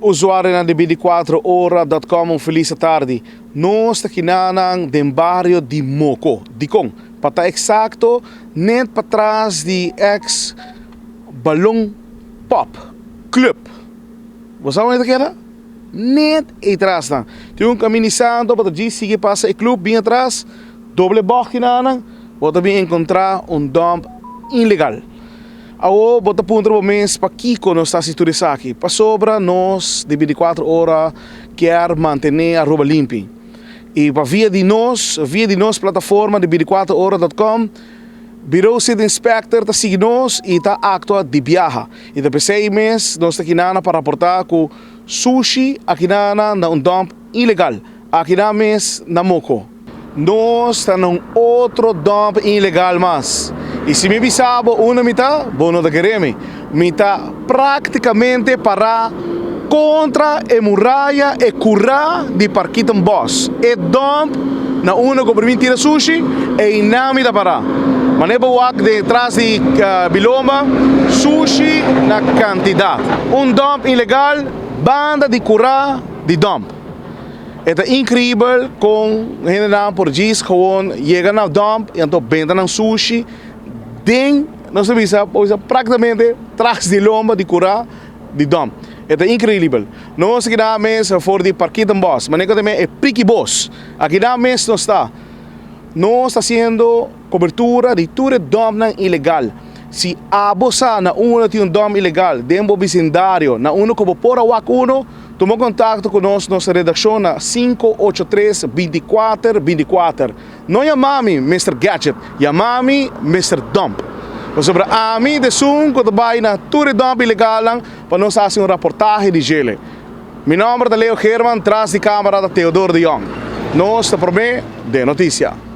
Usuário na 24hora.com, feliz tarde. Nós está aqui no barrio de Moco, Dicong. Para estar exato, net para trás de ex-Balloon Pop Club. Você sabe onde é que era? Net atrás. Tem caminho santo para a seguir passa o clube bem atrás, doble box na você também encontrar dump ilegal. Ao bota ponto para mês para Kiko nos está situado aqui. Para sobra nós de 24 horas quer manter a roupa limpa. E para via de nós plataforma de 24hora.com, Bureau City Inspector está seguindo nós e está actua de viaja. E depois 6 meses nós está aqui para reportar que sushi aqui na dump ilegal. Aqui na mês na Moco. Nós está num outro dump ilegal mais. E se me bisabo uma mitad, bom não queremos. Mitad praticamente para contra a muralha e curra de Parquito Boss. E dump na uma que permite sushi e inamida para. Maneba wak de trás de Bilomba, sushi na quantidade. Dump ilegal, banda de curra de dump. É incrível com gente por dias gewoon chega na dump e então vende na sushi. Nós sabemos praticamente trás de lomba de curá de dump. É incrível. Nós aqui na mesa for de Parquito Boss, mas também é Piqui Boss. Aqui na mesa nós está fazendo cobertura de tudo dump ilegal. Se abosa na uma tem dump ilegal, dentro do vecindário, na uma como por a WAC 1, tomou contato conosco, nossa redação na 583-2424. Não chamame Mr. Gadget, chamame Mr. Dump. Sobre a mim de Zoom, quando vai na tudo dump ilegal, para nós fazer reportagem de gele. Meu nome é Leo Herman, atrás de câmera da Teodoro de Jong. Nós te prometemos de notícia.